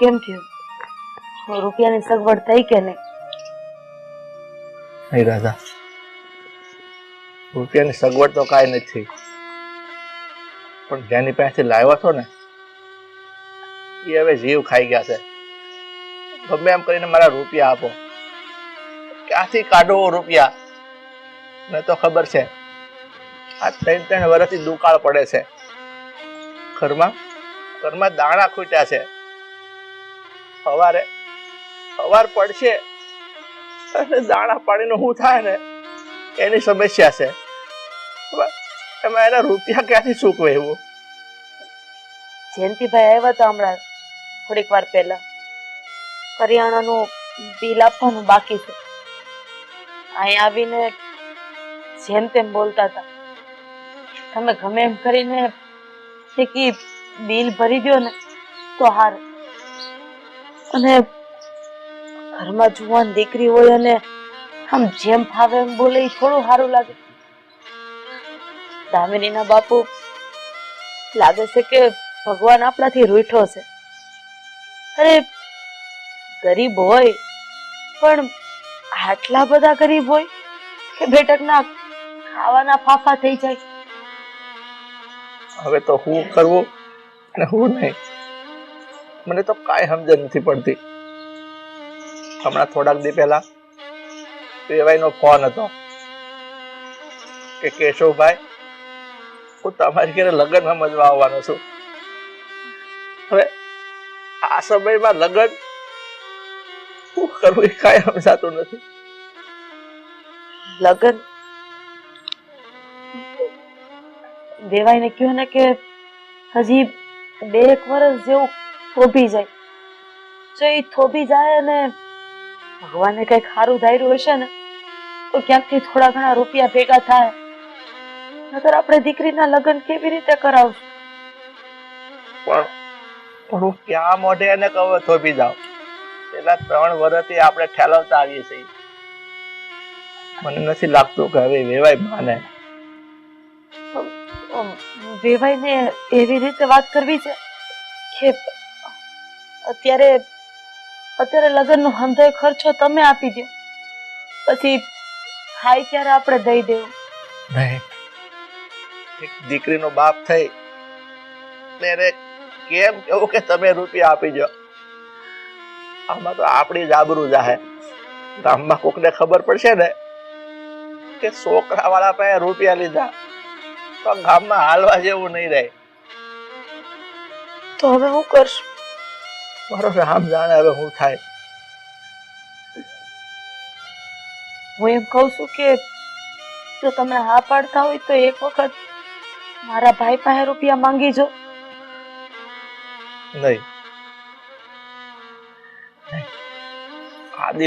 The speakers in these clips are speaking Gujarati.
કેમ થયું? રૂપિયાની સગવડ થઈ કે નહીં? નહીં રાધા, રૂપિયાની સગવડ તો કાંઈ નથી, પણ જેની પાસેથી લાવ્યો છો ને એ હવે જીવ ખાઈ ગયા છે. ગમે એમ કરીને મારા રૂપિયા આપો. ક્યાંથી કાઢો રૂપિયા? મને તો ખબર છે આ 3 વર્ષથી દુકાળ પડે છે. ઘરમાં દાણા ખૂટ્યા છે. સવાર પડશે અને દાણા પાણીનું શું થાય ને એની સમસ્યા છે. એમાં એના રૂપિયા ક્યાંથી ચૂકવે એવું? જયંતિભાઈ આવ્યા હતા હમણાં થોડીક વાર પહેલા. કરિયાણાનું બિલ આપવાનું બાકી છે. અહીં આવીને જેમ તેમ બોલતા હતા, તમે ગમે એમ કરીને બિલ ભરી દો ને તો હાર. અને ઘરમાં જુવાન દીકરી હોય અને આમ જેમ ફાવે એમ બોલે એ થોડું સારું લાગે. દામિનીના બાપુ લાગે છે કે ભગવાન આપણાથી રૂઠો છે. અરે ગરીબ હોય પણ આટલા બધા ગરીબ હોય કે બેટકના ખાવાના ફાફા થઈ જાય. હવે તો હું કરવું અને હું નહીં, મને તો કાંઈ સમજણ નથી પડતી. હમણાં થોડાક દી પહેલા વેવાઈનો ફોન હતો કે કેશવભાઈ, હું તમારી ઘરે લગ્ન સમજવા આવવાનો છું. હવે આ સમયમાં લગ્ન શું કરવું એ કાંઈ સમજાતું નથી. લગ્ન દેવાઈને કહ્યું ને કે હજી 2 વર્ષ જેવું થોભી જાય. જો એ થોભી જાય અને ભગવાને કઈક સારું ધાર્યું હશે ને તો ક્યાંકથી થોડા ઘણા રૂપિયા ભેગા થાય. નકર આપણે દીકરીના લગ્ન કેવી રીતે કરાવશું? પણ હું ક્યાં મોઢે એને કહું થોભી જાવ? પેલા 3 વર્ષથી આપણે ઠેલવતા આવીએ છીએ. મને નથી લાગતું કે હવે વેવાય માને. વેવાઈને એવી રીતે વાત કરવી છે કે અત્યારે લગ્નનો હંધોય ખર્ચો તમે આપી દો, પછી હાય ત્યારે આપણે દઈ દેવું. નહીં, એક દીકરીનો બાપ થઈ એને કેમ કેવું કે તમે રૂપિયા આપી દો? આમાં તો આપણી જ આબરૂ જાહે. ગામમાં કોકને ખબર પડશે ને કે છોકરા વાળા પાસે રૂપિયા લીધા તો ગામમાં હાલવા જેવું નહીં રહે. તો હવે હું કરશું? મારો રામ જાણે હવે હું થાય. હું એમ કઉ છું કે જો તમે હા પાડતા હોય તો એક વખત મારા ભાઈ પાસે રૂપિયા માંગી જો. નહીં, આદિ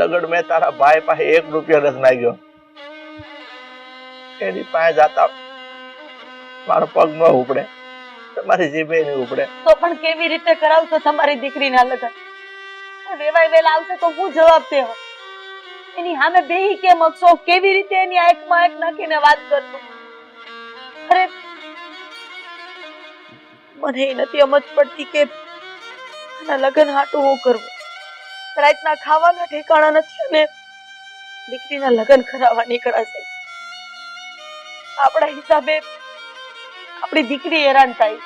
લગન મેં તારા ભાઈ પાસે 1 રૂપિયો નથી માંગ્યો. એની પાસે જાતા મારો પગ ન ઉપડે, તમારી જીભે નહીં ઉપડે. તો પણ કેવી રીતે કરાવશો તમારી દીકરીના લગ્ન? વેવાય વેલા આવશે તો હું જવાબ દેવો? એની સામે બેહી કેમ અક્ષો? કેવી રીતે એની આંખમાં આંખ નાખીને વાત કરશો? અરે મને એ નથી સમજ પડતી કે આના લગ્ન હાટું હું કરવું. રાતના ખાવાના ઠેકાણા નથી અને દીકરીના લગ્ન કરાવવા નીકળાશે. આપણા હિસાબે આપણી દીકરી હેરાન થાય.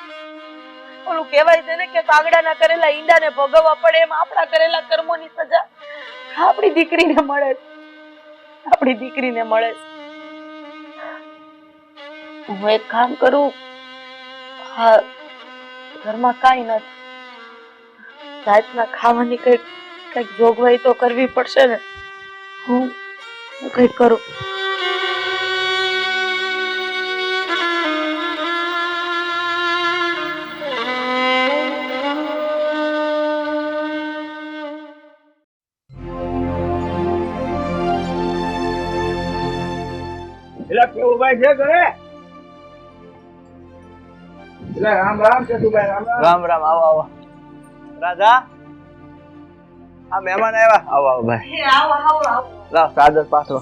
ઓલું કહેવાય છે ને કે કાગડાના કરેલા ઈંડાને ભોગવવા પડે, એમ આપણા કરેલા કર્મોની સજા આપણી દીકરીને મળે. હું એક કામ કરું, હા ઘરમાં કાંઈ નથી, રાતના ખાવાની કઈક જોગવાઈ તો કરવી પડશે ને. હું કઈક કરું. કેવું ભાઈ છે ઘરે? રામ રામ કેશુભાઈ. રામ રામ. આવો રાધા, આ મહેમાન આવ્યા. આવો ભાઈ. લાવ સાદર પાછો.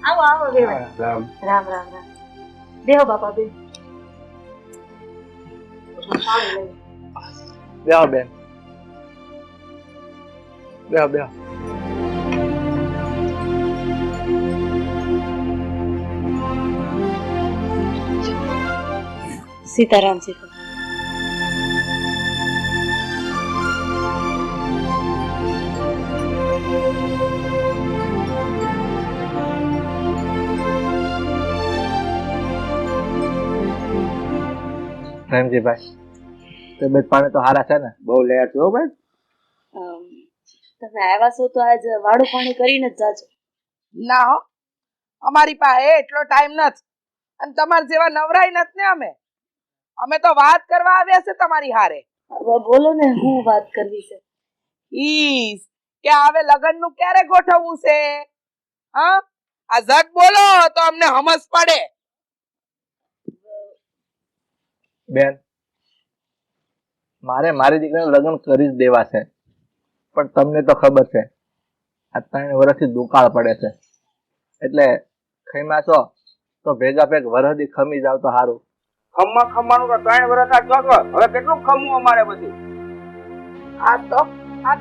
આવો વેવાય. રામ રામ. દેહો બાપા બે. બેહો બેન, બેહો બેહો. સીતારામ સીતા. પ્રેમજીભાઈ, તબિયત પાણી તો સારા છે ને? બહુ લેટ છો ભાઈ. તમે આવ્યા છો તો આજ વાડું પાણી કરીને જ જાજો. ના હો, અમારી પાસે એટલો ટાઈમ નથી અને તમાર જેવા નવરાય નથી ને અમે તો વાત કરવા આવ્યા છે તમારી હારે. હવે બોલો ને, હું વાત કરવી છે. ઈસ કે હવે લગ્ન નું ક્યારે ગોઠવવું છે? હા, આ ઝટ બોલો તો અમને સમજ પડે. બેન, મારે મારી દીકરીનું લગ્ન કરી જ દેવા છે, પણ તમને તો ખબર છે આ 3 વર્ષથી દુકાળ પડે છે, એટલે ખઈમાં છો તો ભેગા ભેગ વરહદી ખમી જાવ તો સારું. ખમ્માનું તો 3 વર્ષ આ ચોક. હવે કેટલું ખમવું અમારે બધું? આ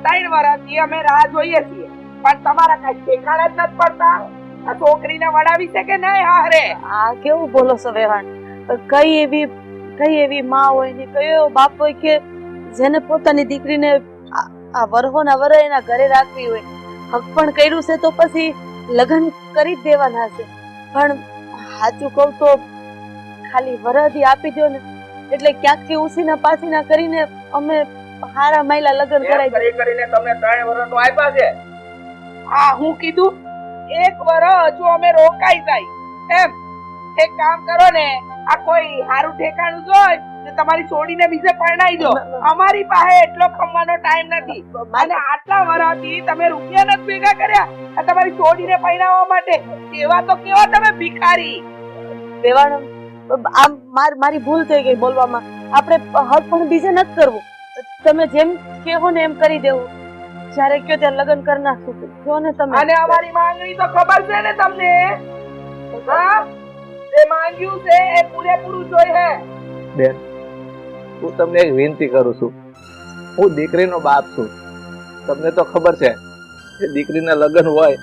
3 વર્ષથી અમે રાહ જોઈએ છીએ, પણ તમારા કઈ ઠેકાણા જ નથી પડતા. આ છોકરીને વડાવી છે કે નહીં? હારે આ કેવું બોલો છો વેવાણ? કઈ એવી માં હોય ને કયો એવો બાપ હોય કે જેને પોતાની દીકરીને આ વરહોના વરહ એના ઘરે રાખવી હોય? હક પણ કર્યું છે તો પછી લગ્ન કરી જ દેવાના છે. પણ સાચું કહું તો ખાલી વરહદી આપી દો ને એટલે ક્યાંકથી ઉસીના પાસીના કરીને અમે હારા માયલા લગ્ન કરાવી દઈએ. કરીને તમને 3 વર્ષ તો આપ્યા છે. આ હું કીધું 1 વર્ષ હજુ અમે રોકાઈ જાય એમ. એક કામ કરો ને, આ કોઈ હારું ઠેકાણું જોઈ ને તમારી છોડીને બીજે પરણાઈ દો. અમારી પાસે એટલો ખમવાનો ટાઈમ નથી અને આટલા વર્ષથી તમે રૂપિયા નથી ભેગા કર્યા આ તમારી છોડીને પરણાવવા માટે. કેવા તો કેવા તમે ભિખારી. વેવાણ, આમ મારી ભૂલ થઈ ગઈ બોલવામાં. આપણે હક પણ બીજે નથી કરવું. તમે જેમ કહો ને એમ કરી દેવું. જ્યારે કયો ત્યાં લગ્ન કરી નાખશું. જો ને તમે. અને અમારી માંગણી તો ખબર છે ને તમને? હા, જે માંગ્યું છે એ પૂરેપૂરું જોઈએ. બેન, હું તમને એક વિનંતી કરું છું. હું દીકરીનો બાપ છું. તમને તો ખબર છે કે દીકરીના લગ્ન હોય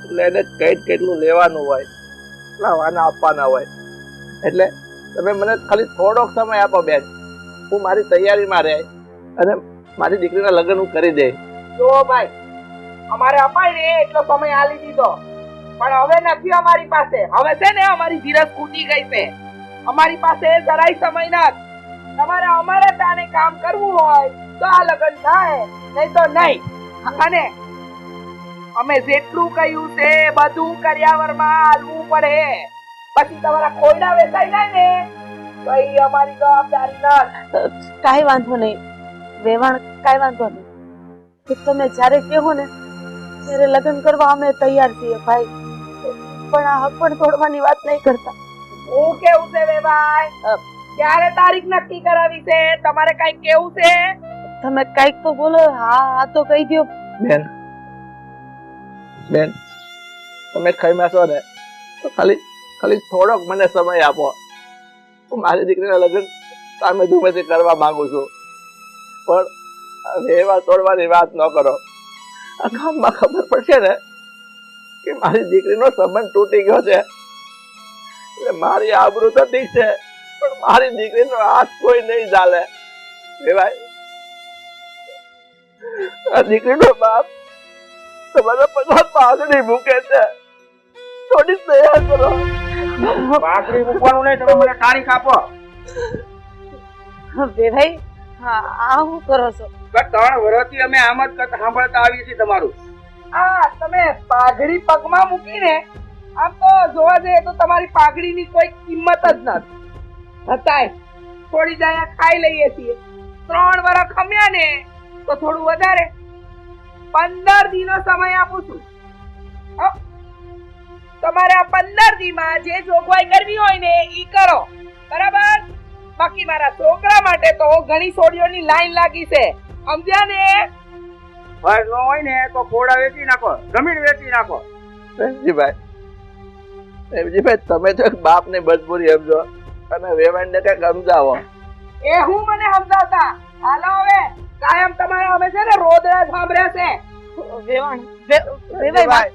એટલે એને કેટલું લેવાનું હોય, કેટલા વાના આપવાના હોય. એટલે તમે મને ખાલી થોડોક સમય આપો બેન. હું મારી તૈયારીમાં રહે અને મારી દીકરીના લગ્ન હું કરી દે. જો ભાઈ, અમારે અપાય ને એટલો સમય આલી દીધો, પણ હવે નથી અમારી પાસે. હવે છે ને અમારી ધીરજ ખૂટી ગઈ છે. અમારી પાસે જરાય સમય નથી. તમારે અમારે તાને કામ કરવું હોય તો આ લગ્ન થાય, નહીં તો નહીં. અને અમે જેટલું કહ્યું છે બધું કર્યાવરમાં હાલવું પડે. પછી તમારા ખોયડા વેચાઈ જાય ને તો એ અમારી જવાબદારી નથી. કાંઈ વાંધો નહીં વેવાણ, કાંઈ વાંધો નહીં. તમે જ્યારે કહો ને ત્યારે લગ્ન કરવા અમે તૈયાર છીએ ભાઈ. પણ આ હક પણ તોડવાની વાત નહીં કરતા. હું કેવું છે વે ભાઈ? ક્યારે તારીખ નક્કી કરાવી છે? તમારે કઈ કેવું છે? તમે કઈક તો બોલો. હા તો કહી દો. બેન, તમે ખઈમાં છો ને તો ખાલી થોડોક મને સમય આપો. હું મારી દીકરીના લગ્ન સામે ધૂમેથી કરવા માંગુ છું, પણ વેવા તોડવાની વાત ન કરો. આ ગામમાં ખબર પડશે ને કે મારી દીકરીનો સંબંધ તૂટી ગયો છે એટલે મારી આબરૂ તો ઠીક છે, પણ મારી દીકરીનો હાથ કોઈ નહીં ચાલે. વેવાય, આ દીકરીનો બાપ તમારા પગમાં પાઘડી મૂકે છે. થોડી દયા કરો. પાઘડી મૂકવાનું નહીં, તમે મને તારીખ આપો. વેવાઈ, હા આ શું કરો છો? 3 વર્ષથી અમે આમ જ સાંભળતા આવીએ છીએ તમારું. આ તમે પાઘડી પગમાં મૂકીને આમ તો જોવા જઈએ તો તમારી પાઘડીની કોઈ કિંમત જ નથી. હતાય થોડી જાય ખાઈ લઈએ છીએ. 3 વર્ષ ખમ્યા ને તો થોડું વધારે 15 દિનનો સમય આપું છું. તમારે આ 15 દીમાં જે જોગવાઈ કરવી હોય ને ઈ કરો, બરાબર? બાકી મારા છોકરા માટે તો ઘણી છોડીઓની લાઈન લાગી છે, સમજ્યા ને? ભાઈ ન હોય ને તો ખોડા વેચી નાખો, જમીન વેચી નાખો. પ્રેમજીભાઈ, તમે તો એક બાપની મજબૂરી સમજો અને વેવાણને કંઈક સમજાવો. એ હું મને સમજાવતા. હાલો હવે કાયમ તમારા અમે છે ને રોદડા સાંભળે છે. વેવાણ વેવાઈ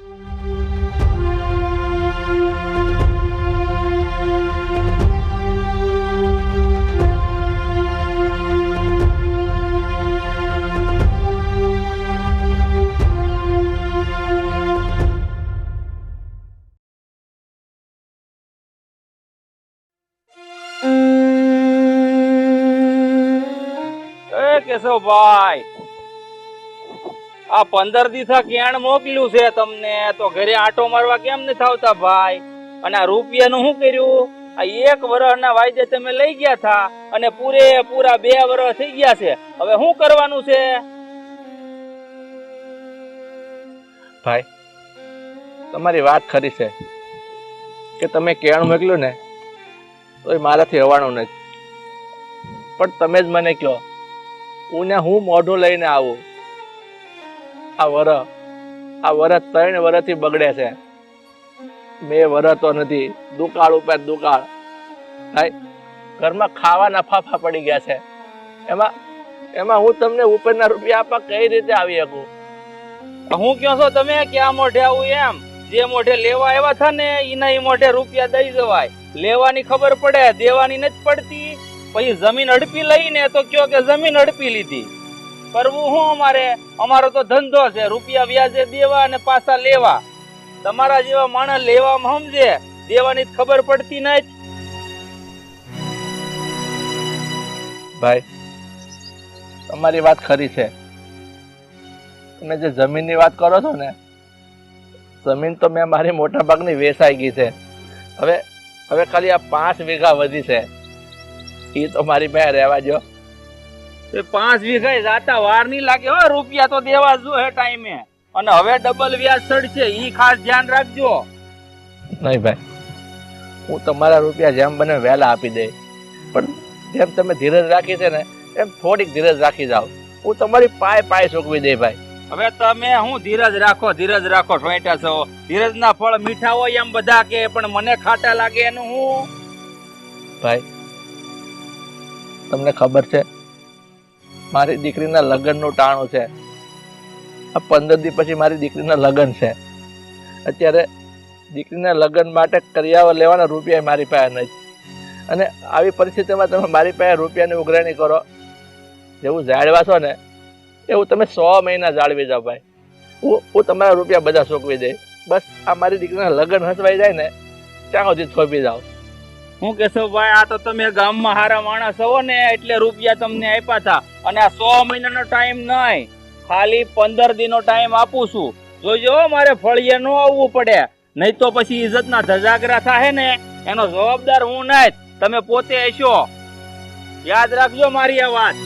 કેશવભાઈ, આ 15 દિવસ ક્યાં મોકલ્યું છે તમને? તો ઘરે આટો મારવા કેમ નથી આવતા ભાઈ? અને આ રૂપિયાનું શું કર્યું? આ 1 વર્ષના વાયદે તમે લઈ ગયા હતા અને પૂરેપૂરા 2 વર્ષ થઈ ગયા છે. હવે શું કરવાનું છે? ભાઈ, તમારી વાત ખરી છે કે તમે કેણ મોકલ્યું ને તો એ મારાથી હવાનું નથી. પણ તમે જ મને કહો, હું મોઢું લઈને આવું? આ વરસ 3 વર્ષથી બગડે છે. 2 વર્ષ તો નથી, દુકાળ ઉપર દુકાળ. ભાઈ, ઘરમાં ખાવાના ફાફા પડી ગયા છે. એમાં હું તમને ઉપરના રૂપિયા આપવા કઈ રીતે આવી શકું? હું કહો છો તમે ક્યાં મોઢે આવું એમ? જે મોઢે લેવા આવ્યા હતા ને એના એ મોઢે રૂપિયા દઈ જવાય. લેવાની ખબર પડે, દેવાની નથી પડતી. પછી જમીન હડપી લઈને તો કયો કે જમીન હડપી લીધી. કરવું શું અમારે? અમારો તો ધંધો છે, રૂપિયા વ્યાજે દેવા અને પાછા લેવા. તમારા જેવા માણસ લેવામાં સમજે, દેવાની ખબર પડતી નથી. ભાઈ, તમારી વાત ખરી છે. તમે જે જમીનની વાત કરો છો ને, જમીન તો મેં મારી મોટા ભાગની વેચાઈ ગઈ છે. હવે ખાલી આ 5 વીઘા વધી છે, એ તો મારી પાસે રહેવા દો. 5 વીઘા જાતા વાર નહીં લાગે હો. રૂપિયા તો દેવા જો હે ટાઈમે. અને હવે ડબલ વ્યાજ ચડશે, ઈ ખાસ ધ્યાન રાખજો. નહીં ભાઈ, હું તમારા રૂપિયા જેમ બને વહેલા આપી દે. પણ જેમ તમે ધીરજ રાખી છે ને એમ થોડીક ધીરજ રાખી જાઓ. હું તમારી પાય ચૂકવી દે ભાઈ. હવે તમે હું ધીરજ રાખો ઠોંટા છો. ધીરજના ફળ મીઠા હોય એમ બધા કે, પણ મને ખાટા લાગે એનું હું? ભાઈ, તમને ખબર છે મારી દીકરીના લગ્નનું ટાણું છે. આ 15 દિવસ પછી મારી દીકરીના લગ્ન છે. અત્યારે દીકરીના લગ્ન માટે કરિયાવર લેવાના રૂપિયા મારી પાસે નથી. અને આવી પરિસ્થિતિમાં તમે મારી પાસે રૂપિયાની ઉઘરાણી કરો. જેવું જાળવા છો ને એવું તમે 100 મહિના જાળવી જાઓ ભાઈ. હું તમારા રૂપિયા બધા ચૂકવી દે. બસ આ મારી દીકરીના લગ્ન હસવાઈ જાય ને ત્યાં સુધી થોપી જાઓ. હું કેશવભાઈ, આ તો તમે ગામમાં હારા માણસ હો ને એટલે રૂપિયા તમને આપ્યા હતા. અને આ 100 મહિનાનો ટાઈમ નહીં, ખાલી 15 દિનનો ટાઈમ આપું છું. જોજો મારે ફળિયે ન આવવું પડે, નહીં તો પછી ઇજ્જતના ધજાગરા થાય ને એનો જવાબદાર હું નહીં, તમે પોતે હશો. યાદ રાખજો મારી આ વાત.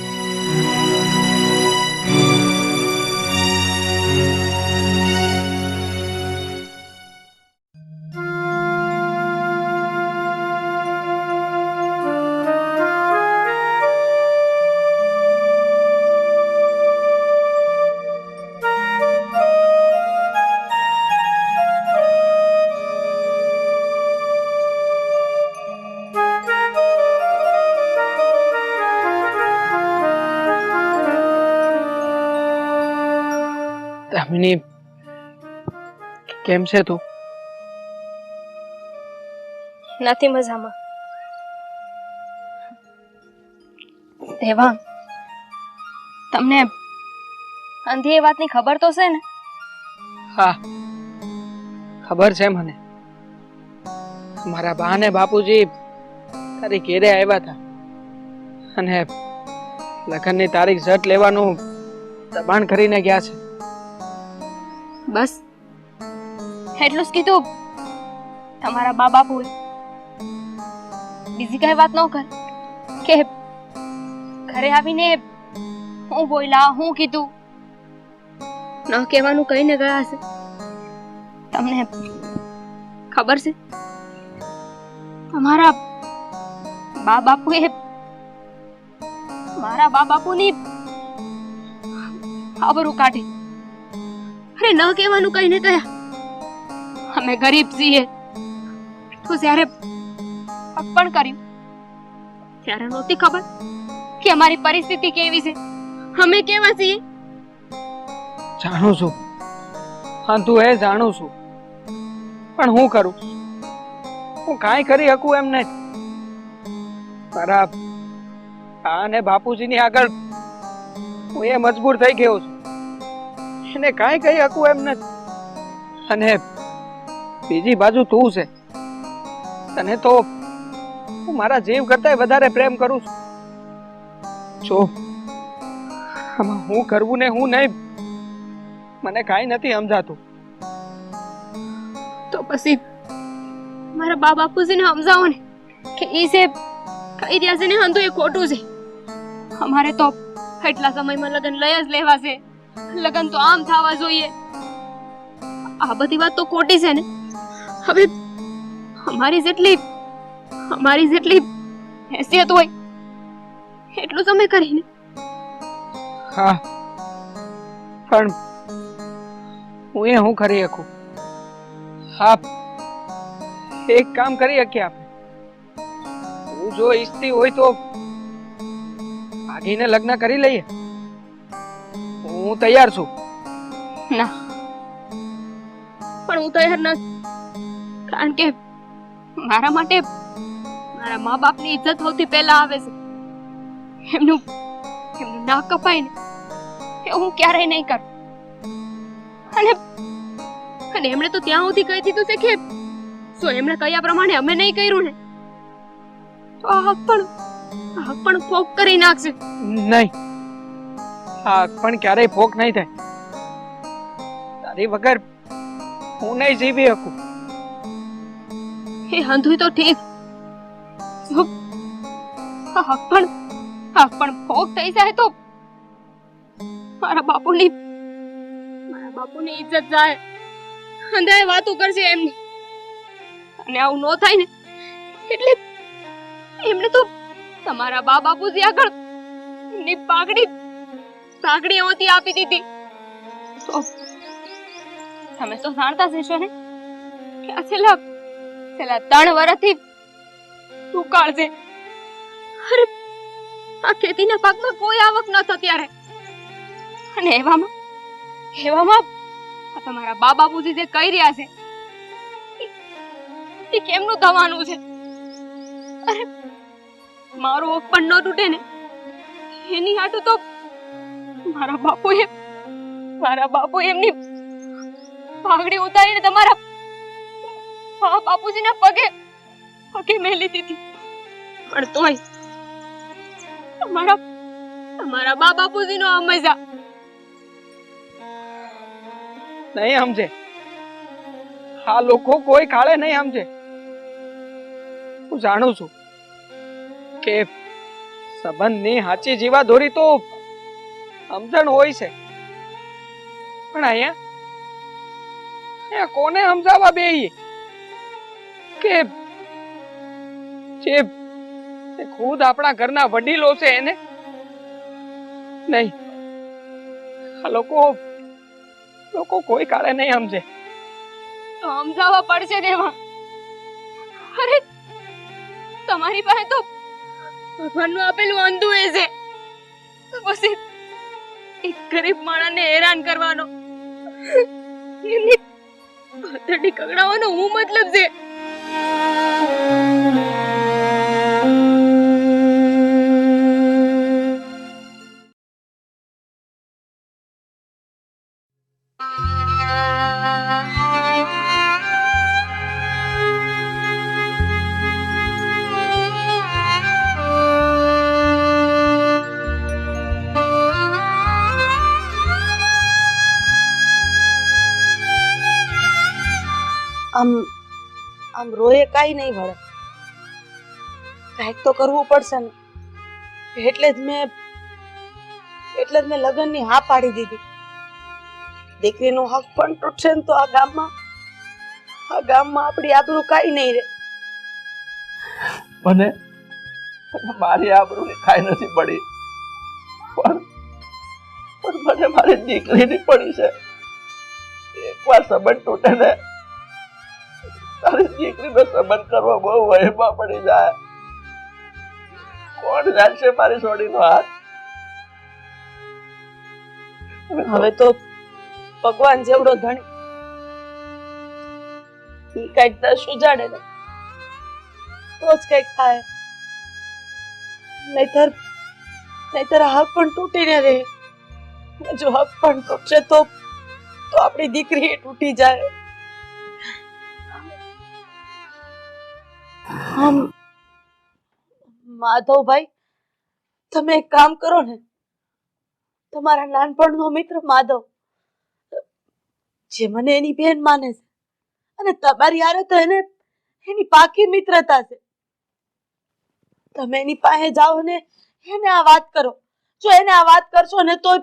દામિની, કેમ છે તું? નથી મજામાં. દેવાંગ, તમને અંધી એ વાતની ખબર તો છે ને? હા, ખબર છે મને. મારા બા ને બાપુજી તારી ઘેરે આવ્યા હતા અને લગ્નની તારીખ ઝટ લેવાનું દબાણ કરીને ગયા છે. બસ એટલું જ કીધું તમારા બા બાપુએ? બીજી કઈ વાત ન કર કે ઘરે આવીને હું બોલ્યા, હું કીધું? ન કહેવાનું કહીને ગયા છે. તમને ખબર છે તમારા બા બાપુએ મારા બા બાપુની આબરૂ કાઢી. અરે ન કહેવાનું કહીને ગયા. અમે ગરીબ છીએ તો જ્યારે અર્પણ કર્યું ત્યારે નહોતી ખબર કે અમારી પરિસ્થિતિ કેવી છે, અમે કેવા છીએ. જાણું છું હા, તું એ જાણું છું, પણ હું કરું? હું કાંઈ કરી શકું એમ નહીં. મારા બા ને બાપુજીની આગળ હું એ મજબૂર થઈ ગયો છું. એને કાંઈ કહી શકું એમ નથી. અને બીજી બાજુ તું છે, તને તો હું મારા જીવ કરતા વધારે પ્રેમ કરું છું. જો આમાં હું કરવું ને હું નહીં, મને કાંઈ નથી સમજાતું. તો પછી મારા બા બાપુજીને સમજાવો ને કે ઈ છે કહી રહ્યા છે ને હંધુ એ ખોટું છે. અમારે તો એટલા સમયમાં લગ્ન લઈ જ લેવા છે, લગ્ન તો આમ થવા જોઈએ. આ બધી વાત તો ખોટી છે ને. હવે અમારી જેટલી હેસિયત હોય એટલું તમે કરીને. હા, પણ હું કરી શકું? હા, એક કામ કરી શકીએ આપણે. તું જો ઈચ્છતી હોય તો ભાગીને લગ્ન કરી લઈએ. હું તૈયાર છું. ના, પણ હું તૈયાર નથી. કારણ કે મારા માટે મારા મા બાપની ઇજ્જત સૌથી પહેલા આવે છે. એમનું નાક કપાય ને એ હું ક્યારેય નહીં કરું. અને એમણે તો ત્યાં સુધી કહી દીધું છે કે શું એમણે કહ્યા પ્રમાણે અમે નહીં કર્યું ને તો આ હક પણ ફોક કરી નાખશે. નહીં, હા, પણ ક્યારેય ફોક નહીં થાય. તારી વગર હું નહીં જીવી શકું. એ હંધુય તો ઠીક, હક પણ ફોક થઈ જાય તો મારા બાપુની ઇજ્જત જાય. અંધાએ વાતો કરશે એમની. અને આવું ન થાય ને એટલે એમને તો તમારા બા બાપુજી આગળ એમની પાઘડી ઓતી આપી દીધી. તો તમે તો જાણતા જ હશો ને કે આ છેલ્લા 3 વર્ષથી દુકાળ છે. અરે આ ખેતીના પાકમાં કોઈ આવક ન થતી ત્યારે. અને એવામાં તમારા બા બાપુજી જે કહી રહ્યા છે એ કેમનું થવાનું છે? અરે મારું હક પણ ન તૂટે ને એની હાટુ તો મારા બાપુએ એમની પાઘડી ઉતારીને તમારા બા બાપુજીના પગે મેલી દીધી. પણ તોય તમારા બા બાપુજીનો આ મજા નહીં સમજે. આ લોકો કોઈ કાળે નહીં સમજે. હું જાણું છું કે સંબંધની સાચી જીવાદોરી તો સમજણ હોય છે, પણ અહીંયા કોને સમજાવવા બેહીએ કે જે ખુદ આપણા ઘરના વડીલો છે એને નહીં. આ લોકો કોઈ કાળે નહીં સમજે. તો સમજાવવા પડશે દેવા. અરે તમારી પાસે તો ભગવાનનું આપેલું અંધુ એ છે, પછી એક ગરીબ માણસને હેરાન કરવાનો, એમની આંતરડી કગડાવવાનો હું મતલબ છે? આમ રોયે કાંઈ નહીં વળે. કાંઈક તો કરવું પડશે ને. એટલે જ મેં લગ્નની હા પાડી દીધી. દીકરીનો હક પણ તૂટશે ને તો આ ગામમાં આપણી આબરૂ કાંઈ નહીં રહે. મને મારી આબરૂની કાંઈ નથી પડી, પણ મને મારી દીકરીની પડી છે. એકવાર સંબંધ તૂટે ને તારી દીકરીનો સંબંધ કરવો બહુ વહેમાં પડી જાય. કોણ રાખશે મારી સોડીનો હાથ? હવે તો ભગવાન જેવડો ધણી ઈ કઈક દસ ઉજાડે ને તો જ કઈક થાય, નહીતર હક પણ તૂટીને રહે. જો હક પણ તૂટશે તો આપણી દીકરી તૂટી જાય. માધવભાઈ, તમે એક કામ કરો ને, તમારા નાનપણનો મિત્ર માધવ, જે મને એની બેન માને છે, અને તમારી હારે તો એની પાકી મિત્રતા છે. તમે એની પાસે જાઓ ને એને આ વાત કરો. જો એને આ વાત કરશો ને તો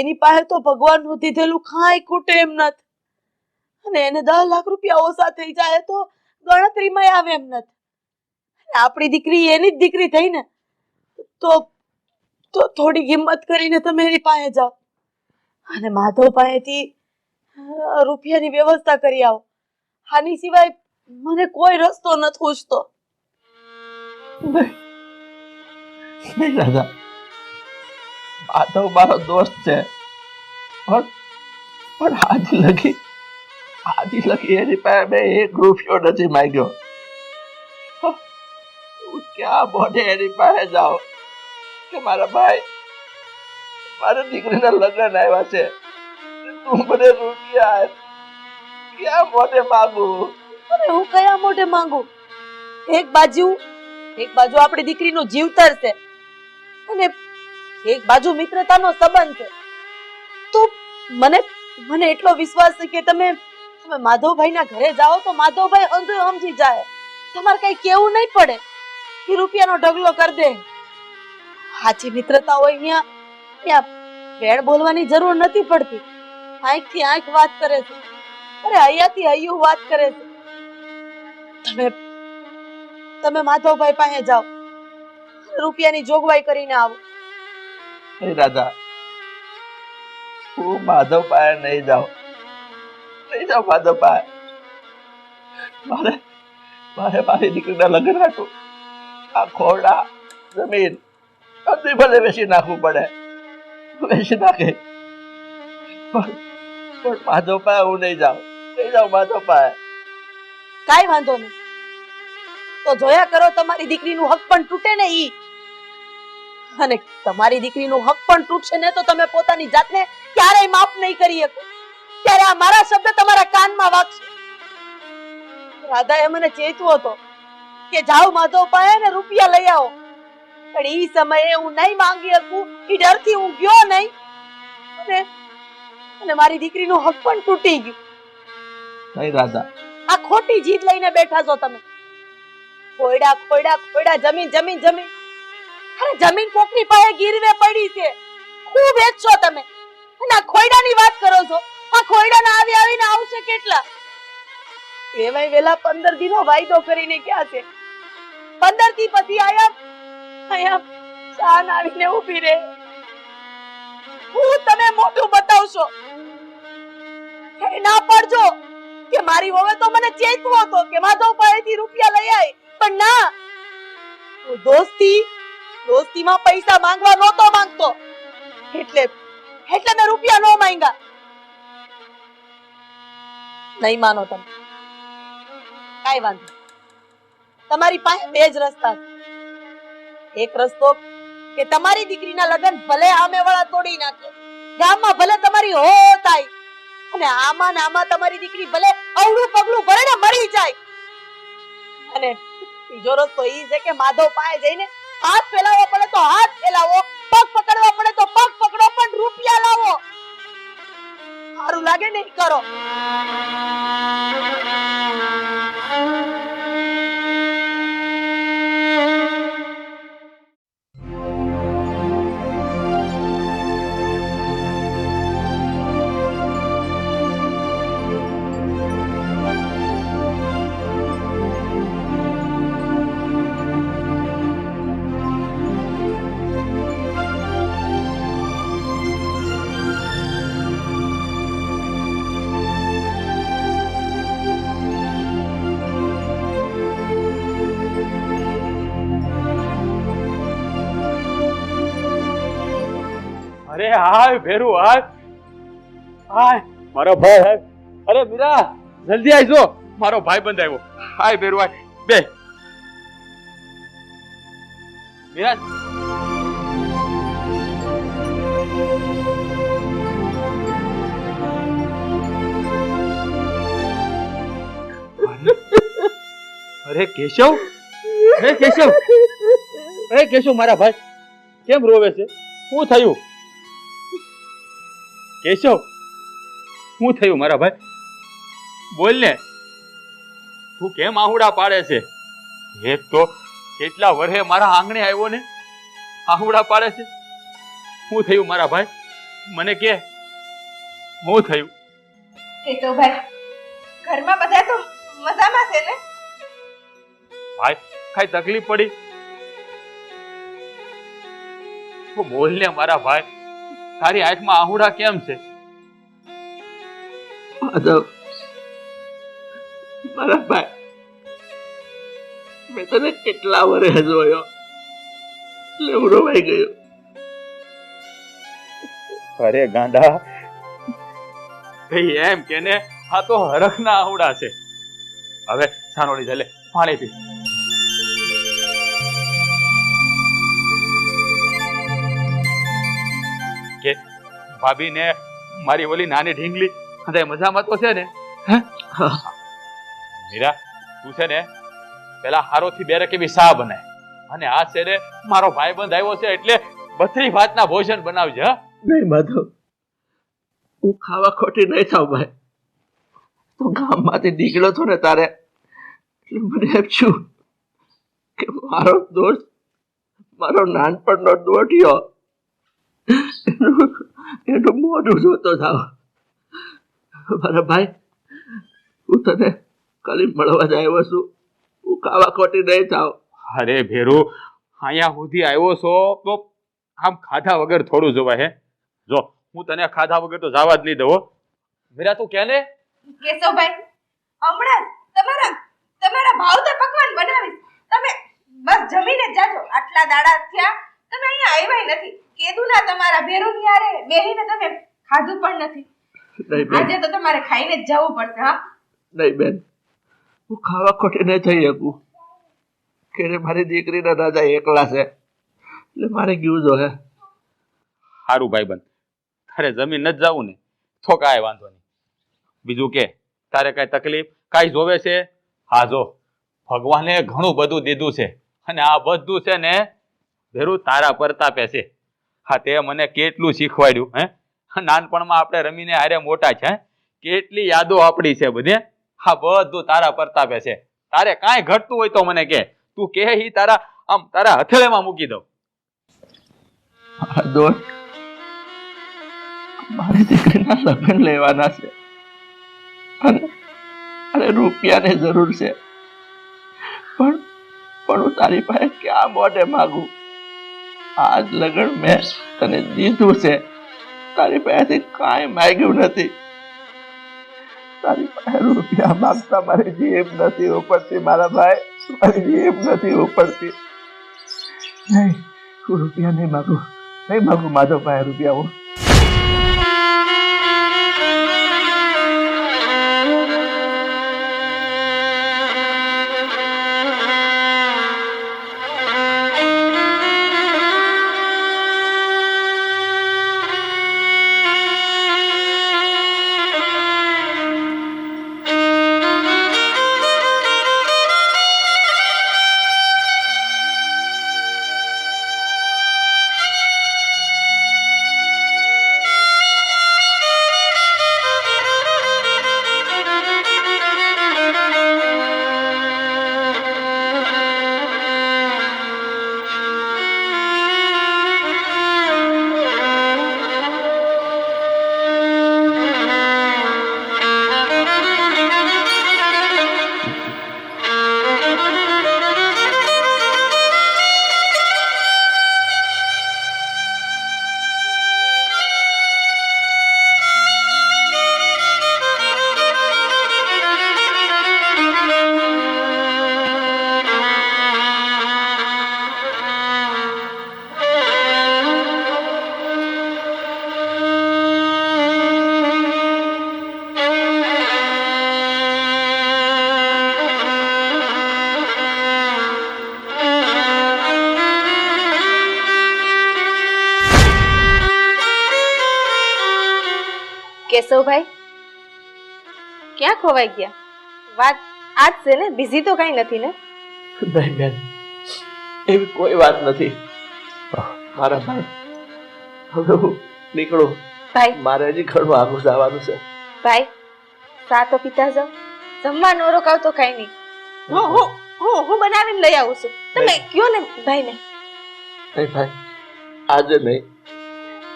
એની પાસે તો ભગવાનનું દીધેલું કાંઈ ખૂટે એમ નથી. અને એને 10 લાખ રૂપિયા ઓછા થઈ જાય તો ગણતરીમાં આવે એમ નથી. આપણી દીકરી એની જ દીકરી થઈ ને, તો થોડી હિંમત કરીને તમે એની પાસે જાઓ અને માધવ પાસેથી રૂપિયાની વ્યવસ્થા કરી આવો. આની સિવાય મને કોઈ રસ્તો નથી પૂછતો. નહીં દાદા, માધવ મારો દોસ્ત છે, પણ આજી લગી એની પાસે મેં 1 રૂપિયો નથી માંગ્યો. હું ક્યાં બોને એની પાસે જાઓ કે મારા ભાઈ, મારા દીકરીના લગ્ન આવ્યા છે, તું મને રૂપિયા આપ. ક્યાં મોઢે માંગુ? અરે હું કયા મોઢે માંગુ? એક બાજુ આપણી દીકરીનું જીવતર છે અને એક બાજુ મિત્રતાનો સંબંધ છે. તો મને એટલો વિશ્વાસ છે કે તમે માધવભાઈના ઘરે જાઓ તો માધવભાઈ સમજી જાય. તમારે કઈ કેવું નહીં પડે કે રૂપિયાનો ઢગલો કરી દે. સાચી મિત્રતા હોય ત્યાં વેણ બોલવાની જરૂર નથી પડતી. આંખથી આંખ વાત કરે છે, અરે હૈયાથી હૈયું વાત કરે છે. તમે માધવભાઈ પાસે જાઓ, રૂપિયાની જોગવાઈ કરીને આવો. નહીં દાદા, હું માધવ પાસે નહીં જાઉં માધવ પાસે. મારે મારી દીકરીના લગ્ન હતું આ ખોરડા જમીન બધું ભલે વેચી નાખવું પડે, વેચી નાખે, પણ માધવ પાસે હું નહીં જાઉં માધવ પાસે. કાઈ વાંધો નહીં, તો જોયા કરો તમારી દીકરીનું હક પણ તૂટે ને ઈ. અને તમારી દીકરીનું હક પણ તૂટશે ને તો તમે પોતાની જાતને ક્યારેય માફ નહીં કરી શકો. ત્યારે આ મારા શબ્દ તમારા કાનમાં વાગશે. રાધાએ મને ચેતવો હતો કે જાઓ માધવ પાસે ને રૂપિયા લઈ આવો, પણ ઈ સમયે હું નહીં માંગી શકું. ઈ ડરથી હું ગયો નહીં અને મારી દીકરીનું હક પણ તૂટી ગયું. નહીં રાધા, આ ખોટી જીત લઈને બેઠા છો તમે. ખોયડા જમીન. અરે જમીન કોકની પાસે ગીરવે પડી છે, ખૂબ વેચશો તમે અને આ ખોયડાની વાત કરો છો. આ ખોયડાના આવીને આવશે કેટલા? એમાંય વેલા 15 દિનો વાયદો કરીને ગયા છે. 15 દી પછી આયા શાન આવીને ઊભી રહે. હું તમે મોઢું બતાવશો ના પડજો કે મારી વહુ તો મને ચેતવો હતો કે માધવ પાસેથી રૂપિયા લઈ આય, પણ ના, દોસ્તીમાં પૈસા માંગવા નહોતો માંગતો, એટલે મેં રૂપિયા નો માંગ્યા. નહીં માનો તમે, કાઈ વાંધો. તમારી પાસે 2 જ રસ્તા છે. એક રસ્તો કે તમારી દીકરીના લગ્ન ભલે આમેવાળા તોડી નાખે, ગામમાં ભલે તમારી હો થાય, અને આમાં તમારી દીકરી ભલે અવળું પગલું ભરે ને મરી જાય. અને બીજો રસ્તો ઈ છે કે માધવ પાસે જઈને હાથ ફેલાવો પડે તો હાથ ફેલાવો, પગ પકડવા પડે તો પગ પકડો, પણ રૂપિયા લાવો. સારું લાગે ને કરો. હાય ભેરુ હાય હાય મારો ભાઈ હાય અરે મીરા જલ્દી આવજો મારો ભાઈ બંધ આવ્યો હાય ભેરુ હાય બે મીરા અરે કેશવ અરે કેશવ અરે કેશવ મારા ભાઈ કેમ રોવે છે શું થયું કેશવ શું થયું મારા ભાઈ બોલ ને તું કેમ આહુડા પાડે છે એક તો કેટલા વર્ષે મારા આંગણે આવ્યો ને આહુડા પાડે છે શું થયું મારા ભાઈ મને કે શું થયું કેશવભાઈ ઘરમાં બધા તો મજામાં છે ને ભાઈ કઈ તકલીફ પડી તું બોલ ને મારા ભાઈ તારી આંખમાં આહુડા કેમ છે માધવ મારા ભાઈ મેં તને કેટલા વર્ષે જોયો એટલે હું રોવાઈ ગયો અરે ગાંડા ભાઈ એમ કે ને આ તો હરખના આહુડા છે હવે સાનોડી ચાલે પાણી પી કે ભાભી ને મારી ઓલી નાની ઢીંગલી અને મજામાં તો છે ને મીરા તું છે ને પેલા હારોથી બેરે કેવી સા બનાય અને આ છે ને મારો ભાઈબંધ આવ્યો છે એટલે બત્રી ભાતના ભોજન બનાવજે હા નહીં માધવ હું ખાવા ખોટી નહીં થાવ ભાઈ તું ગામમાંથી નીકળ્યો છો ને તારે એટલે મને એમ છું કે મારો દોસ્ત મારો નાનપણનો દોઢિયો એનું મોઢું જોતો થાવ મારા ભાઈ હું તને ખાલી મળવા જ આવ્યો છું હું ખાવા ખોટી નહીં થાવ અરે ભેરુ અહીંયા સુધી આવ્યો છો તો આમ ખાધા વગર થોડું જોવાય હે જો હું તને ખાધા વગર તો જવા જ નહીં દઉં હો. મીરા તું કે ને કેશવભાઈ હમણાં તમારા તમારા ભાવતા પકવાન બનાવીશ તમે બસ જમીને જ જાજો આટલા દાડા થયા તમે અહીંયા આવ્યા નથી કીધું ના તમારા ભેરુની હારે બેહીને તમે ખાધું પણ નથી નહીં બેન આજે તો તમારે ખાઈને જ જવું પડશે હા નહીં બેન હું ખાવા ખોટી નહીં થઈ શકું કે મારી દીકરીના રાજા એકલા છે એટલે મારે ગયું જો હે સારું ભાઈબંધ તારે જમીન ન જવું ને તો કાંઈ વાંધો નહીં બીજું કે તારે કાંઈ તકલીફ કાંઈ જોવે છે હા જો ભગવાને ઘણું બધું દીધું છે અને આ બધું છે ને ભેરું તારા પરતાપે છે હા તે મને કેટલું શીખવાડ્યું હે નાનપણમાં આપણે રમીને હારે મોટા છે કેટલી યાદો આપણી છે બધે હા બધું તારા પરતાપે છે તારે કાંઈ ઘટતું હોય તો મને કે તું કે ઈ તારા આમ તારા હથેળીમાં મૂકી દઉં મારા દોસ્ત મારી દીકરીના લગ્ન લેવાના છે અને રૂપિયાની જરૂર છે પણ હું તારી પાસે ક્યાં મોઢે માગું આજ લગ્ન મેં તને દીધું છે તારી પાસેથી કાંઈ માંગ્યું નથી તારી પાસે રૂપિયા માંગતા મારી જીભ નથી ઉપડતી મારા ભાઈ મારી જીભ નથી ઉપડતી નહીં હું રૂપિયા નહીં માગું માધવ પાસે રૂપિયા હું કેશવભાઈ ક્યાં ખોવાઈ ગયા? વાત આજ છે ને, બિઝી તો કઈ નથી ને? નહીં બેન, એવી કોઈ વાત નથી. મારા ભાઈ, હવે હું નીકળું. ભાઈ મારે હજી ઘણું આગળ જવાનું છે. ભાઈ ચા તો પીતા જાઓ. જમવા નો રોકાવ તો કઈ નહીં. હું બનાવીને લઈ આવું છું. તમે કયો ને ભાઈ ને. નહીં ભાઈ, આજે નહીં.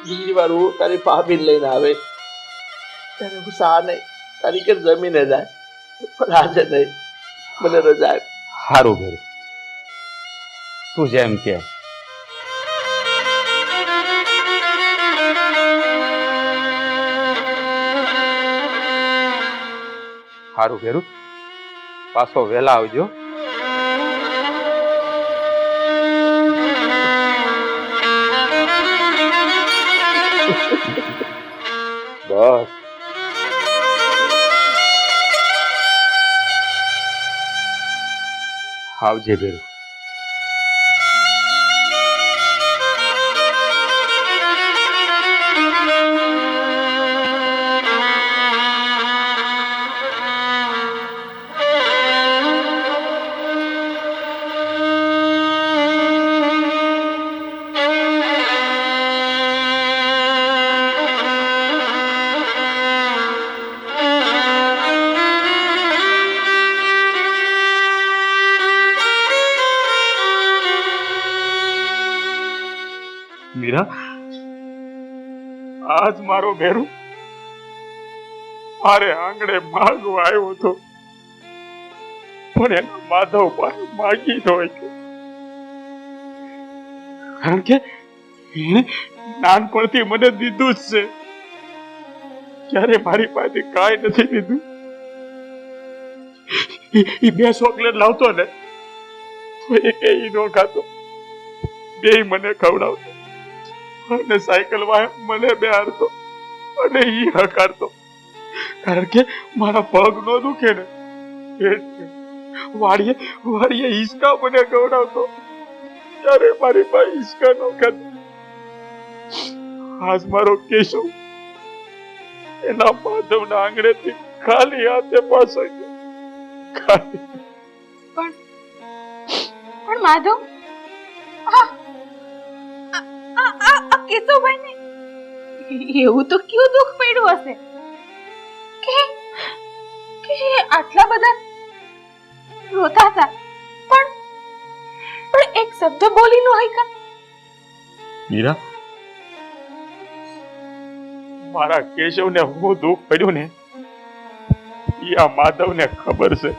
બીજી વાર હું તારી ભાભીને લઈને આવે ત્યારે હું સા નહીં તારી કે જમીને જાય, પણ આજે નહીં. મને રજા આપ. સારું ભેરું, તું જેમ કે. સારું ભેરું, પાછો વહેલા આવજો. બસ આવજે ભેરું. મીરા, આજ મારો ભેરું મારે આંગણે માગવા આવ્યો હતો, પણ એના માધવ પાસે માગી ન શક્યો. કારણ કે એને નાનપણથી મને દીધું જ છે. ક્યારે મારી પાસે કાંઈ નથી દીધું. એ બે ચોકલેટ લાવતો ને તો એ ન ખાતો, બે મને ખવડાવતો અને સાયકલ માં મને બેહાડતો અને ઈ હકારતો. કારણ કે મારા પગ નો દુખે ને એટલે વાડીએ હિંચકા મને ખવડાવતો. ત્યારે મારી પાસે હિંચકા ન ખાતો. આજ મારો કેશવ એના માધવના આંગણેથી ખાલી હાથે પાછો ગયો. ખાલી. પણ માધવ કેશવભાઈ ને એવું તો કયું દુઃખ પડ્યું હશે કે આટલા બધા રોતા હતા, પણ એક શબ્દ બોલી નો હૈકા. મીરા, મારા કેશવને હું દુઃખ પડ્યું ને એ આ માધવને ખબર છે.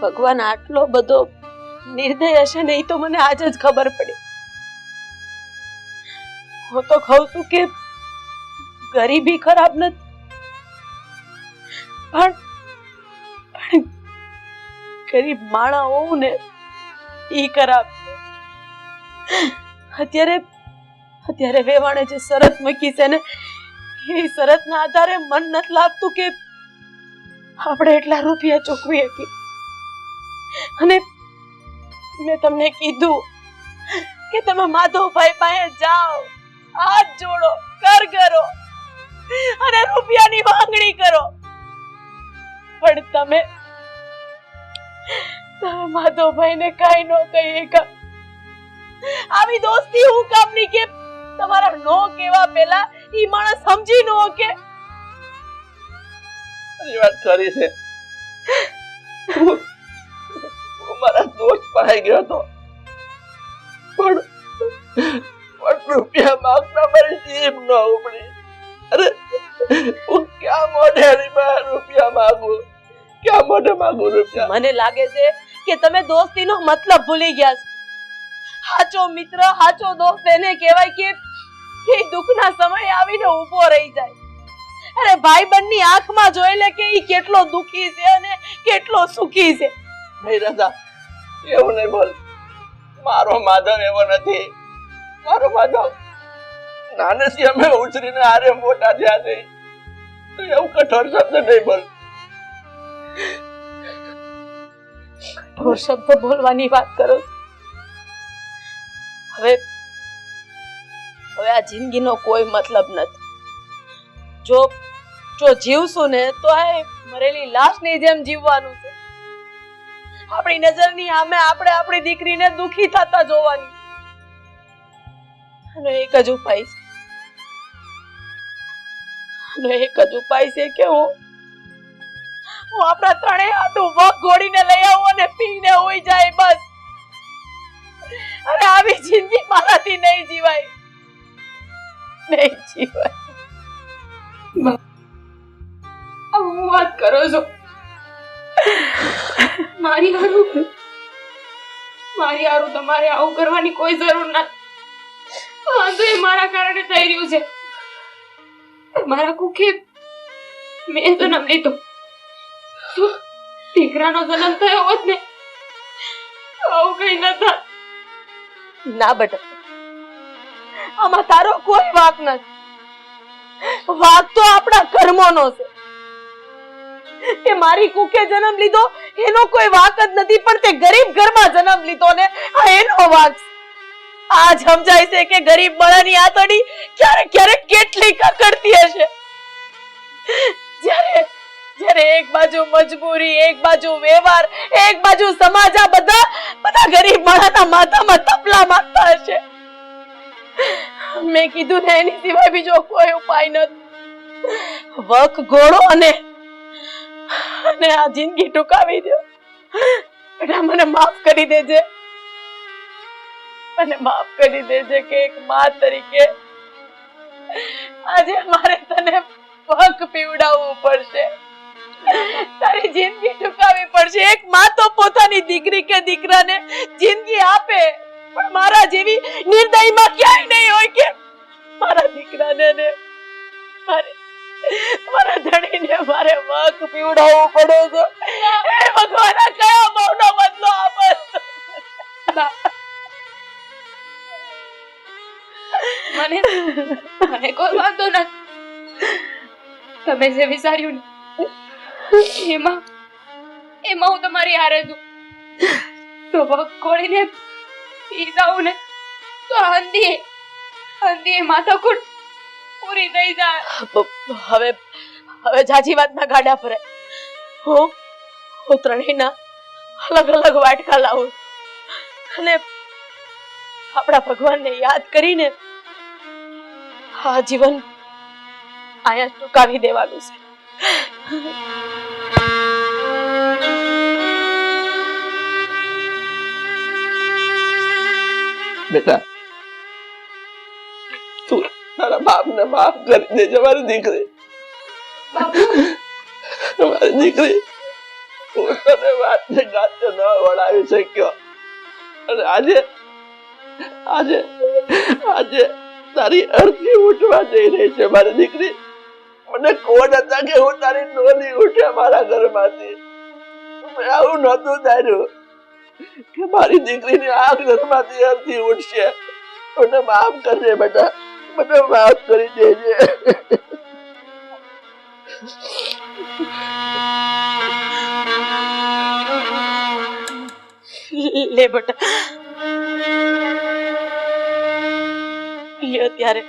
ભગવાન આટલો બધો નિર્દય હશે ને એ તો મને આજ જ ખબર પડી. હું તો કહું છું કે ગરીબી ખરાબ નથી, પણ ગરીબ માણા હોવું ને ઈ ખરાબ. અત્યારે વેવાણે જે શરત મૂકી છે ને એ શરતના આધારે મન નથી લાગતું કે આપણે એટલા રૂપિયા ચૂકવી શકીએ. અને મેં તમને કીધું કે તમે માધવભાઈ પાસે જાઓ, હાથ જોડો, કર કરો અને રૂપિયાની માંગણી કરો. પણ તમે માધવભાઈને કાઈ ન કહી શકા. આવી દોસ્તી હું કામની કે તમારા નો કેવા પહેલા ઈ માણસ સમજી નો કે તારી વાત ખરી છે. હું મારા દોસ્ત પાસે ગયો હતો, પણ રૂપિયા માંગતા મારી જીભ ન ઉપડી. અરે હું ક્યાં મોઢે રૂપિયા માંગુ, ક્યાં મોઢે માંગુ રૂપિયા? મને લાગે છે કે તમે દોસ્તીનો મતલબ ભૂલી ગયા છો. સાચો મિત્ર, સાચો દોસ્ત એને કહેવાય કે દુઃખના સમયે આવીને ઊભો રહી જાય. અરે ભાઈબંધની આંખમાં જોઈ લે કે ઈ કેટલો દુઃખી છે અને કેટલો સુખી છે. નહીં રાધા, એવું નહીં બોલ. મારો માધવ એવો નથી. મારો માધવ નાનેથી અમે ઉછરીને આરે મોટા થયા છે. એવું કઠોર શબ્દ નહીં બોલ. કઠોર શબ્દ બોલવાની વાત કરો છો. હવે આ જિંદગીનો કોઈ મતલબ નથી. જો જીવશું ને તો આ મરેલી લાશની જેમ જીવવાનું છે. આપણી નજરની સામે આપણે આપણી દીકરીને દુખી થતા જોવાની. અને એક જ ઉપાય છે કે હું આપણા ત્રણેય હાથું વગ ઘોડીને લઈ આવું અને પીને હોઈ જાય બસ. અરે આવી જિંદગી મારાથી નહીં જીવાય. હું વાત કરો છો? મારી હારું તમારે આવું કરવાની કોઈ જરૂર નથી. આ તો એ મારા કારણે થઈ રહ્યું છે. મારા કુકે મેં જન્મ લીધો તો દીકરાનો જન્મ થયો હોત ને આવું કઈ ન થાત. ના બેટા, આમાં તારો કોઈ વાંક નથી. વાંક તો આપણા કર્મોનો છે. એ મારી કુકે જન્મ લીધો એનો કોઈ વાંક જ નથી, પણ તે ગરીબ ઘરમાં જન્મ લીધો ને આ એનો વાંક છે. આજ સમજાય છે કે ગરીબ બળાની આતડી ક્યારેક ક્યારેક કેટલી કકડતી હશે. જ્યારે એક બાજુ મજબૂરી, એક બાજુ વ્યવહાર, એક બાજુ સમાજ, આ બધા ગરીબ બળાના માથામાં તપલા મારતા હશે. મેં કીધું ને એની સિવાય બીજો કોઈ ઉપાય નથી. વક ઘોડો અને આ જિંદગી ટૂંકાવી દો. બેટા મને માફ કરી દેજે. મને માફ કરી દેજે કે એક માં તરીકે આજે મારે તને વક પીવડાવવું પડશે. તારી જિંદગી ટૂંકાવી પડશે. એક માં તો પોતાની દીકરી કે દીકરાને જિંદગી આપે, પણ મારા જેવી નિર્દયમાં ક્યાંય નહીં હોય કે મારા દીકરાને ને મારા ધણીને મારે વક પીવડાવવું પડે છે. એ ભગવાન, કયા ભાવનો બદલો આપે? મને કોઈ વાંધો નથી. તમે જે વિચાર્યું ને એમાં હું તમારી હારે છું. તો વક ખોળીને પી જાઉં ને તો હંધી માથાકૂટ પૂરી થઈ જાય. હવે જાજી વાતના ગાડા ફરે. હું ત્રણેયના અલગ અલગ વાટકા લાવું અને આપણા ભગવાનને યાદ કરીને આ જીવન આયા ટૂંકાવી દેવાનું છે. બેટા, તું તારા બાપને માફ કરી દેજે. મારી દીકરી, મારી દીકરી, હું તને વાતને ગાતે ન વળાવી શક્યો. અને આજે તારી અર્થી ઉઠવા જઈ રહી છે. મારી દીકરી, મને કોણ હતા કે હું તારી ડોલી ઉઠે મારા ઘરમાંથી? આવું નહોતું ધાર્યું કે મારી દીકરીની આ ઘરમાંથી અર્થી ઉઠશે. મને માફ કરજે બેટા, મને માફ કરી દેજે. લે બેટા, લ્યો ત્યારે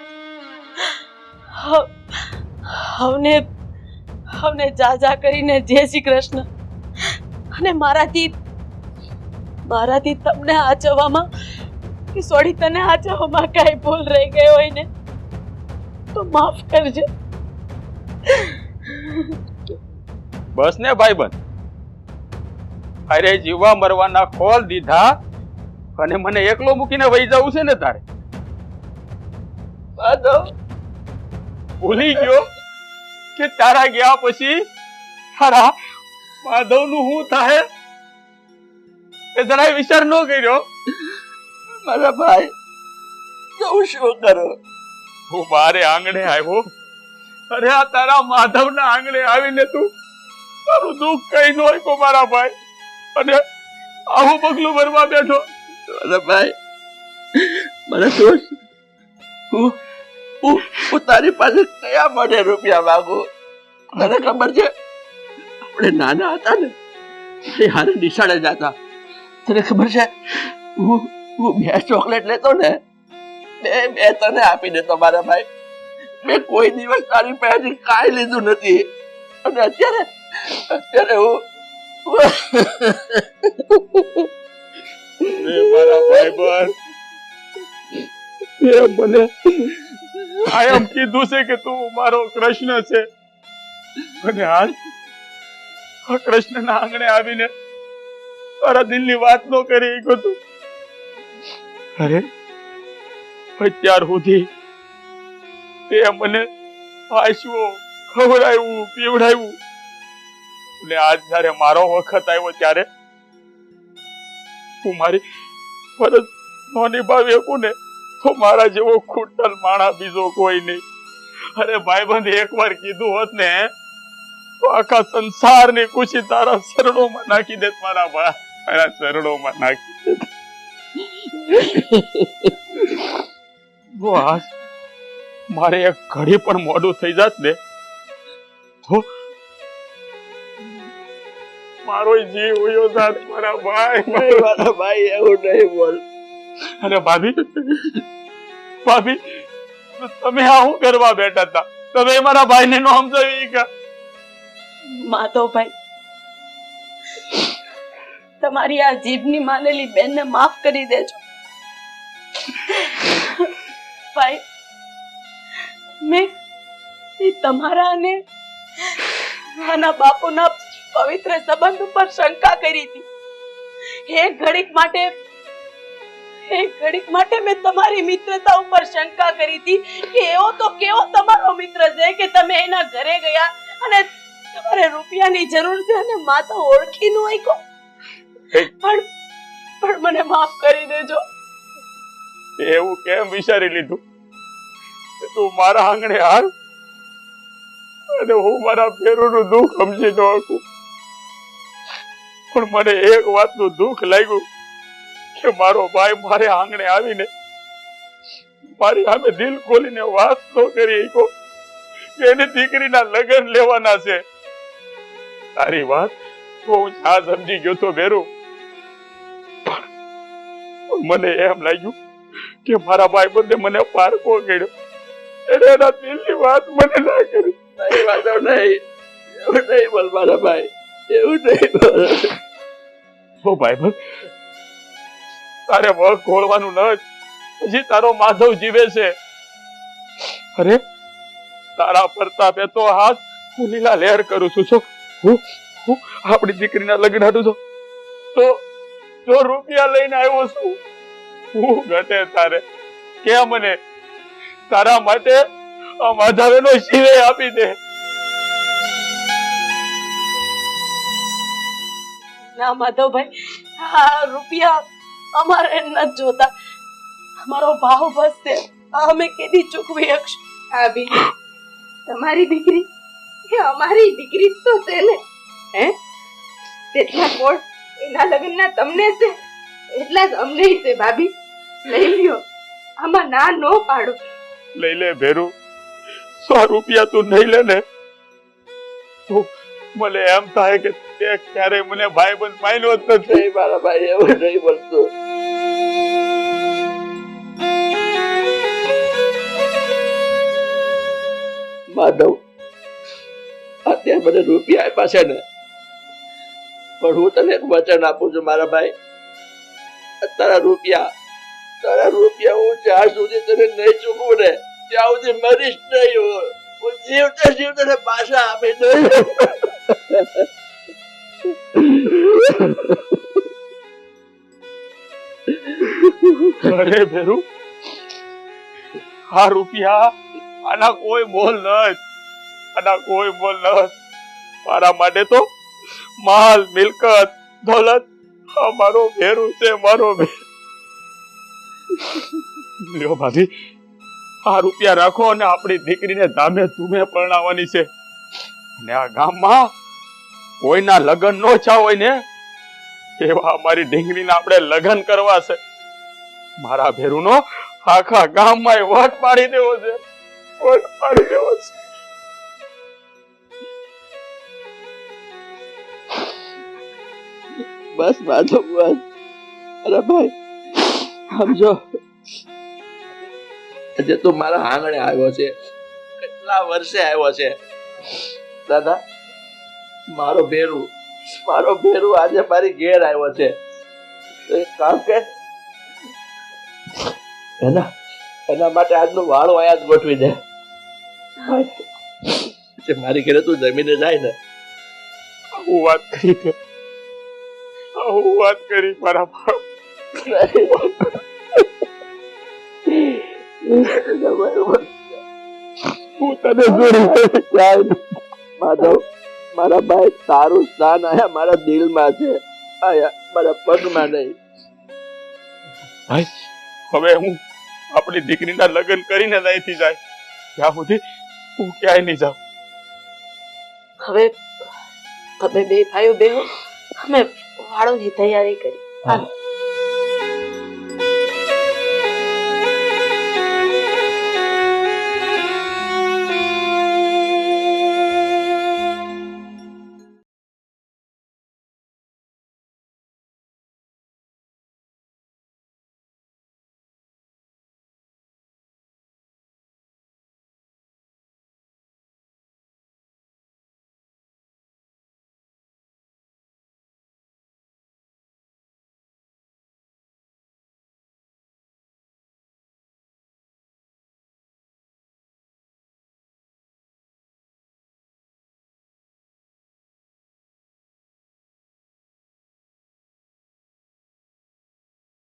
હવને જા કરીને જય શ્રી કૃષ્ણ. અને મારાથી તમને આચવવામાં સોરી તને આચવવામાં કઈ ભૂલ રહી ગઈ હોય ને તો માફ કરજે. બસ ને ભાઈબંધ, અરે જીવવા મરવાના ખોલ દીધા અને મને એકલો મૂકીને વહી જવું છે ને તારે? માધવ, ભૂલી ગયો કે તારા ગયા પછી તારા માધવ નું શું થાય એ જરાય વિચાર ન કર્યો? મારા ભાઈ, તું શું કરો? હું મારે આંગણે આવ્યો, અરે આ તારા માધવ ના આંગણે આવીને તું તારું દુઃખ કઈ ન હોય કો મારા ભાઈ, અને આવું પગલું ભરવા બેઠો. મારા ભાઈ, મને શું, હું તારી પાસે કયા માટે રૂપિયા માંગુ? તને ખબર છે, આપણે નાના હતા ને એ હારે નિશાળે જતા. તને ખબર છે, હું 2 ચોકલેટ લેતો ને, બે તને આપી દેતો મારા ભાઈ. મેં કોઈ દિવસ તારી પાસેથી કાંઈ લીધું નથી, અને અત્યારે હું મારા ભાઈ મને આયમ કીધું છે કે તું મારો કૃષ્ણ છે, અને હાલ કૃષ્ણના આંગણે આવીને તારા દિલની વાત નો કરી ગયો તું. અરે અત્યાર સુધી તે મને હાસ્યો, ખવડાવ્યું, પીવડાવ્યું, અને આજ જયારે મારો વખત આવ્યો ત્યારે હું મારી ફરજ નો નિભાવી શકું ને તો મારા જેવો ખૂટલ માણા બીજો કોઈ નહીં. અરે ભાઈબંધ, એકવાર કીધું હોત ને તો આખા સંસારની ખુશી તારા ચરણોમાં નાખી દેત મારા ભાઈ, મારા ચરણોમાં નાખી દેત. બસ મારે એક ઘડી પણ મોડું થઈ જાત ને તો મારો જીવ ઉયો જાત મારા ભાઈ. મારા ભાઈ, એવું નહીં બોલ. અને ભાભી, તમે આ શું કરવા બેઠા હતા? તમે મારા ભાઈને નો સમજાવી કે? માધવભાઈ, તમારી આ જીભની માનેલી બેનને માફ કરી દેજો. ભાઈ, મેં તમારા અને આના બાપુના પવિત્ર સંબંધ ઉપર શંકા કરી હતી. એક ઘડીક માટે મેં તમારી મિત્રતા ઉપર શંકા કરી હતી કે એવો તો કેવો તમારો મિત્ર છે કે તમે એના ઘરે ગયા અને તમારે રૂપિયાની જરૂર છે અને માતા ઓળખી ન હોય. પણ મને માફ કરી દેજો. એવું કેમ વિચારી લીધું કે તું મારા આંગણે હાલ અને હું મારા ફેરુનું દુઃખ સમજી ન શકું? પણ મને એક વાતનું દુઃખ લાગ્યું કે મારો ભાઈ મારે આંગણે આવીને મારી સામે દિલ ખોલીને વાત ન કરી શક્યો કે એની દીકરીના લગ્ન લેવાના છે. તારી વાત તો હું આ સમજી ગયો તો બેરું, મને એમ લાગ્યું કે મારા ભાઈ બંને મને પારકો કર્યો, એને એના દિલની વાત મને ના કરી. તારી વાતો નહીં, એવું નહીં બોલ મારા ભાઈ, એવું નહીં બોલ. ઓ ભાઈ બંધ, તારે વળ ખોલવાનું ન જ, હજી તારો માધવ જીવે છે. અરે તારા પ્રતાપે તો હાથ હું લીલા લહેર કરું છું. હું આપણી દીકરીના લગ્ન હાટું તો જો રૂપિયા લઈને આવ્યો છું. હું ઘટે તારે કે મને તારા માટે આ માધવેનો શિવે આપી દે. ના માધવભાઈ, આ રૂપિયા અમારે નથી જોતા. અમારો ભાવ બસ છે, અમે કેદી ચૂકવી શકશું. ભાભી, તમારી દીકરી એ અમારી દીકરી જ તો છે ને? હે, તેટલા કોળ એના લગ્નના તમને છે એટલા જ અમને છે. ભાભી, લઈ લ્યો, આમાં ના નો પાડો. લઈ લે ભેરું, 100 રૂપિયા તું નહીં લે ને તો મને એમ થાય કે તે ક્યારે મને ભાઈ બંધ માન્યો જ નથી. નહીં મારા ભાઈ, એવું નહીં બોલતું. માધવ, અત્યારે મને રૂપિયા આપ્યા છે ને, પણ હું તને એક વચન આપું છું મારા ભાઈ, તારા રૂપિયા હું જ્યાં સુધી તને નહીં ચૂકવું ને ત્યાં સુધી મરીશ નહીં હું જીવતે જીવતે પાછા આપી દઉં. અરે ભેરુ, આ રૂપિયા આના કોઈ મોલ નથી, આના કોઈ મોલ નથી. મારા માટે તો માલ મિલકત દોલત આ મારો ભેરુ છે, મારો લ્યો ભાભી, આ રૂપિયા રાખો અને આપણી દીકરીને ધામે ધૂમે પરણાવવાની છે. અને આ ગામમાં કોઈના લગ્ન નો થયા હોય ને એવા અમારી ઢીંગલીના આપણે લગ્ન કરવા છે. મારા ભેરુનો આખા ગામમાં વટ પાડી દેવો છે, વટ પાડી દેવો છે. બસ માધવ બસ. અરે ભાઈ સમજો, આજે તું મારા આંગણે આવ્યો છે, કેટલા વર્ષે આવ્યો છે. દાદા, મારો ભેરુ આજે મારી ઘેર આવ્યો છે. તો એક કામ કે એના માટે આજનું વાળું આયા જ ગોઠવી દે. મારી ઘરે તું જમીને જાય ને. આવું વાત કરી તે, આવું વાત કરી મારા બાપ. હું તને જોડી માધવ, મારા ભાઈ તારું સ્થાન આયા મારા દિલમાં છે, આયા મારા પગમાં નહીં. ભાઈ, હવે હું આપણી દીકરીના લગ્ન કરીને જ અહીંથી જાય, ત્યાં સુધી હું ક્યાંય નહીં જાઉં. હવે તમે બે ભાઈઓ બેહો, અમે વાળોની તૈયારી કરી. હાલો.